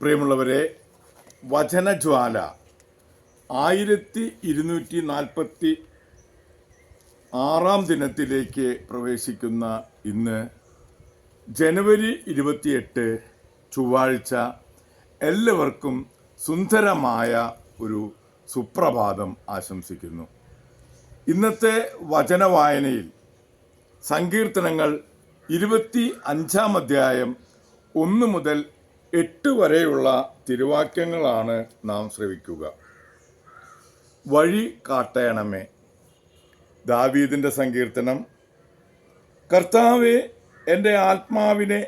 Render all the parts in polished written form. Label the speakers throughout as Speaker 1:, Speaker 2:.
Speaker 1: പ്രിയമുള്ളവരെ, വചനജ്വാല 1246 ദിനത്തിലേക്ക് പ്രവേശിക്കുന്ന ഇന്ന് ജനുവരി 28 ചൊവ്വാഴ്ച എല്ലാവർക്കും സുന്ദരമായ ഒരു സുപ്രഭാതം ആശംസിക്കുന്നു. ഇന്നത്തെ വചനവായനയിൽ സങ്കീർത്തനങ്ങൾ 25 അധ്യായം 1 മുതൽ 8 വരെയുള്ള തിരുവാക്യങ്ങളാണ് നാം ശ്രവിക്കുക. വഴി കാട്ടണമേ. ദാവീദിൻ്റെ സങ്കീർത്തനം. കർത്താവേ, എൻ്റെ ആത്മാവിനെ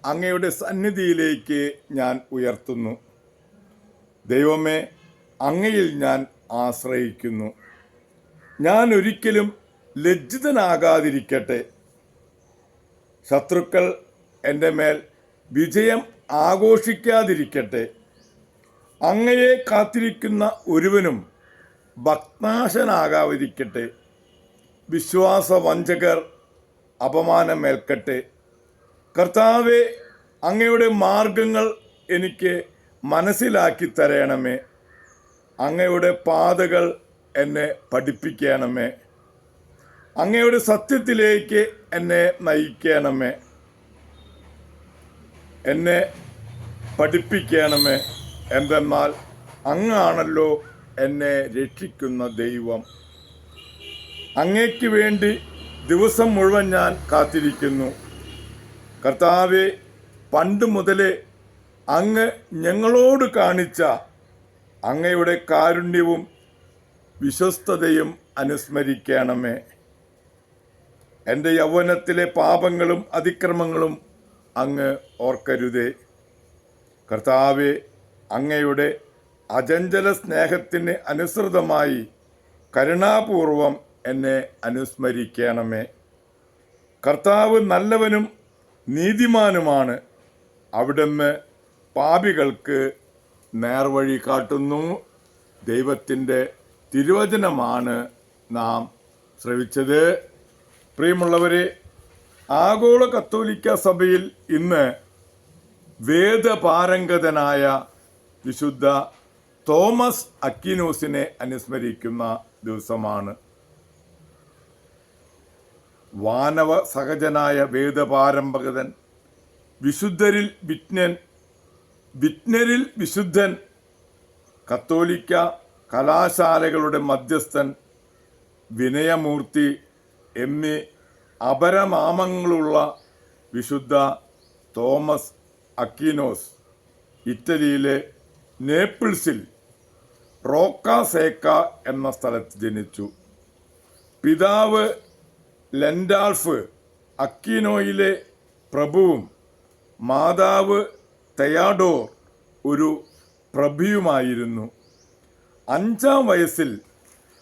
Speaker 1: അങ്ങയുടെ സന്നിധിയിലേക്ക് ഞാൻ ഉയർത്തുന്നു. ദൈവമേ, അങ്ങയിൽ ഞാൻ ആശ്രയിക്കുന്നു. ഞാൻ ഒരിക്കലും ലജ്ജിതനാകാതിരിക്കട്ടെ. ശത്രുക്കൾ എൻ്റെ മേൽ വിജയം ആഘോഷിക്കാതിരിക്കട്ടെ. അങ്ങയെ കാത്തിരിക്കുന്ന ഒരുവനും ഭഗ്നാശനാകാതിരിക്കട്ടെ. വിശ്വാസവഞ്ചകർ അപമാനമേൽക്കട്ടെ. കർത്താവെ, അങ്ങയുടെ മാർഗങ്ങൾ എനിക്ക് മനസ്സിലാക്കി തരണമേ. അങ്ങയുടെ പാതകൾ എന്നെ പഠിപ്പിക്കണമേ. അങ്ങയുടെ സത്യത്തിലേക്ക് എന്നെ നയിക്കണമേ. എന്നെ പഠിപ്പിക്കണമേ. എന്തെന്നാൽ അങ്ങാണല്ലോ എന്നെ രക്ഷിക്കുന്ന ദൈവം. അങ്ങയ്ക്ക് വേണ്ടി ദിവസം മുഴുവൻ ഞാൻ കാത്തിരിക്കുന്നു. കർത്താവെ, പണ്ട് മുതലേ അങ്ങ് ഞങ്ങളോട് കാണിച്ച അങ്ങയുടെ കാരുണ്യവും വിശ്വസ്തതയും അനുസ്മരിക്കണമേ. എൻ്റെ യൗവനത്തിലെ പാപങ്ങളും അതിക്രമങ്ങളും അങ്ങ് ഓർക്കരുതേ. കർത്താവെ, അങ്ങയുടെ അചഞ്ചല സ്നേഹത്തിന് അനുസൃതമായി കരുണാപൂർവം എന്നെ അനുസ്മരിക്കണമേ. കർത്താവ് നല്ലവനും നീതിമാനുമാണ്. അവിടുന്ന് പാപികൾക്ക് നേർവഴി കാട്ടുന്നു. ദൈവത്തിൻ്റെ തിരുവചനമാണ് നാം ശ്രവിച്ചത്. പ്രിയമുള്ളവരെ, ആഗോള കത്തോലിക്ക സഭയിൽ ഇന്ന് വേദപാരംഗതനായ വിശുദ്ധ തോമസ് അക്വിനോസിനെ അനുസ്മരിക്കുന്ന ദിവസമാണ്. വാനവ സഹജനായ വേദപാരംഗതൻ, വിശുദ്ധരിൽ വിജ്ഞൻ, വിജ്ഞരിൽ വിശുദ്ധൻ, കത്തോലിക്ക കലാശാലകളുടെ മധ്യസ്ഥൻ, വിനയമൂർത്തി എന്നീ അപരനാമങ്ങളുള്ള വിശുദ്ധ തോമസ് അക്വിനോസ് ഇറ്റലിയിലെ നേപ്പിൾസിൽ റോക്കാസേക്ക എന്ന സ്ഥലത്ത് ജനിച്ചു. പിതാവ് ലെൻഡാൾഫ് അക്വിനോയിലെ പ്രഭുവും മാതാവ് തെയാഡോർ ഒരു പ്രഭുവുമായിരുന്നു. 5-ാം വയസ്സിൽ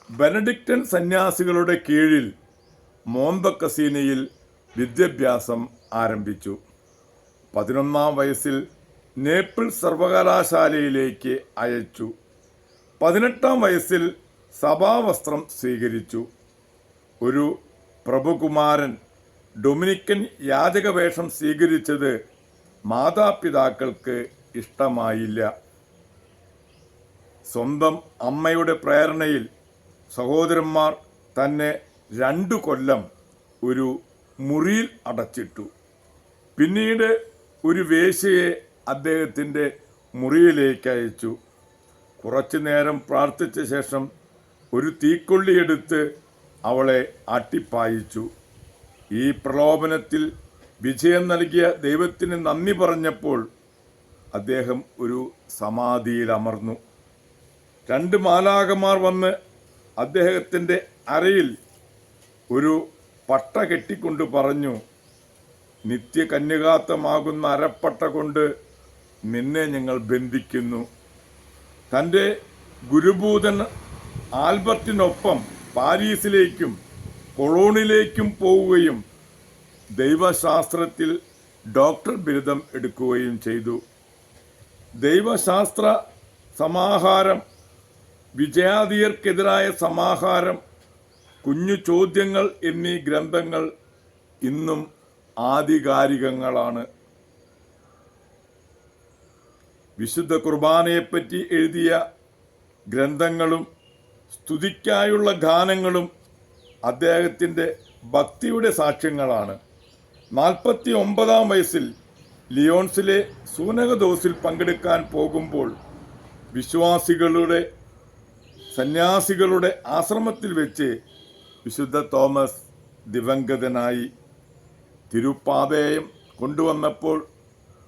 Speaker 1: ബെനഡിക്റ്റൻ സന്യാസികളുടെ കീഴിൽ മോന്തക്കസീനയിൽ വിദ്യാഭ്യാസം ആരംഭിച്ചു. 11-ാം വയസ്സിൽ നേപ്പിൾസ് സർവകലാശാലയിലേക്ക് അയച്ചു. 18-ാം വയസ്സിൽ സഭാവസ്ത്രം സ്വീകരിച്ചു. ഒരു പ്രഭുകുമാരൻ ഡൊമിനിക്കൻ യാചകവേഷം സ്വീകരിച്ചത് മാതാപിതാക്കൾക്ക് ഇഷ്ടമായില്ല. സ്വന്തം അമ്മയുടെ പ്രേരണയിൽ സഹോദരന്മാർ തന്നെ 2 കൊല്ലം ഒരു മുറിയിൽ അടച്ചിട്ടു. പിന്നീട് ഒരു വേശ്യയെ അദ്ദേഹത്തിൻ്റെ മുറിയിലേക്ക് അയച്ചു. കുറച്ചു നേരം പ്രാർത്ഥിച്ച ശേഷം ഒരു തീക്കൊള്ളിയെടുത്ത് അവളെ ആട്ടിപ്പായിച്ചു. ഈ പ്രലോഭനത്തിൽ വിജയം നൽകിയ ദൈവത്തിന് നന്ദി പറഞ്ഞപ്പോൾ അദ്ദേഹം ഒരു സമാധിയിൽ അമർന്നു. 2 മാലാഖമാർ വന്ന് അദ്ദേഹത്തിൻ്റെ അരയിൽ ഒരു പട്ട കെട്ടിക്കൊണ്ട് പറഞ്ഞു, നിത്യകന്യകാത്വമാകുന്ന അരപ്പട്ട കൊണ്ട് നിന്നെ ഞങ്ങൾ ബന്ധിക്കുന്നു. തൻ്റെ ഗുരുഭൂതൻ ആൽബർട്ടിനൊപ്പം പാരീസിലേക്കും കൊളോണിലേക്കും പോവുകയും ദൈവശാസ്ത്രത്തിൽ ഡോക്ടർ ബിരുദം എടുക്കുകയും ചെയ്തു. ദൈവശാസ്ത്ര സമാഹാരം, വിജയാധിയർക്കെതിരായ സമാഹാരം, കുഞ്ഞു ചോദ്യങ്ങൾ എന്നീ ഗ്രന്ഥങ്ങൾ ഇന്നും ആധികാരികങ്ങളാണ്. വിശുദ്ധ കുർബാനയെപ്പറ്റി എഴുതിയ ഗ്രന്ഥങ്ങളും സ്തുതിക്കായുള്ള ഗാനങ്ങളും അദ്ദേഹത്തിൻ്റെ ഭക്തിയുടെ സാക്ഷ്യങ്ങളാണ്. 49-ാം വയസ്സിൽ ലിയോൺസിലെ സൂനകദോസിൽ പങ്കെടുക്കാൻ പോകുമ്പോൾ വിശ്വാസികളുടെ സന്യാസികളുടെ ആശ്രമത്തിൽ വെച്ച് വിശുദ്ധ തോമസ് ദിവംഗതനായി. തിരുപ്പാതയം കൊണ്ടുവന്നപ്പോൾ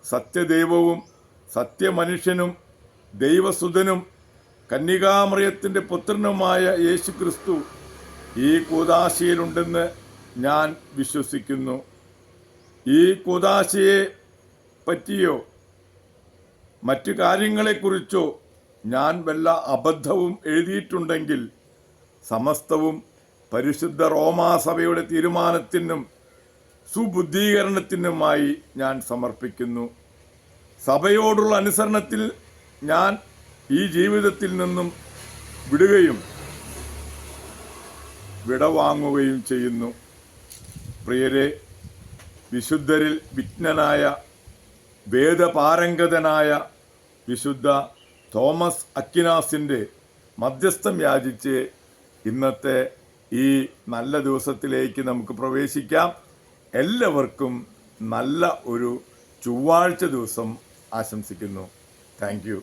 Speaker 1: സത്യദൈവവും സത്യമനുഷ്യനും ദൈവസുതനും കന്യകാമറിയത്തിൻ്റെ പുത്രനുമായ യേശുക്രിസ്തു ഈ കൂദാശയിലുണ്ടെന്ന് ഞാൻ വിശ്വസിക്കുന്നു. ഈ കൂദാശയെ പറ്റിയോ മറ്റു കാര്യങ്ങളെക്കുറിച്ചോ ഞാൻ വല്ല അബദ്ധവും എഴുതിയിട്ടുണ്ടെങ്കിൽ സമസ്തവും പരിശുദ്ധ റോമാസഭയുടെ തീരുമാനത്തിനും സുബുദ്ധീകരണത്തിനുമായി ഞാൻ സമർപ്പിക്കുന്നു. സഭയോടുള്ള അനുസരണത്തിൽ ഞാൻ ഈ ജീവിതത്തിൽ നിന്നും വിടവാങ്ങുകയും ചെയ്യുന്നു. പ്രിയരെ, വിശുദ്ധരിൽ വിജ്ഞനായ വേദപാരംഗതനായ വിശുദ്ധ തോമസ് അക്വിനാസിൻ്റെ മധ്യസ്ഥം യാചിച്ച് ഇന്നത്തെ ഈ നല്ല ദിവസത്തിലേക്ക് നമുക്ക് പ്രവേശിക്കാം. എല്ലാവർക്കും നല്ല ഒരു ചൊവ്വാഴ്ച ദിവസം ആശംസിക്കുന്നു. Thank you.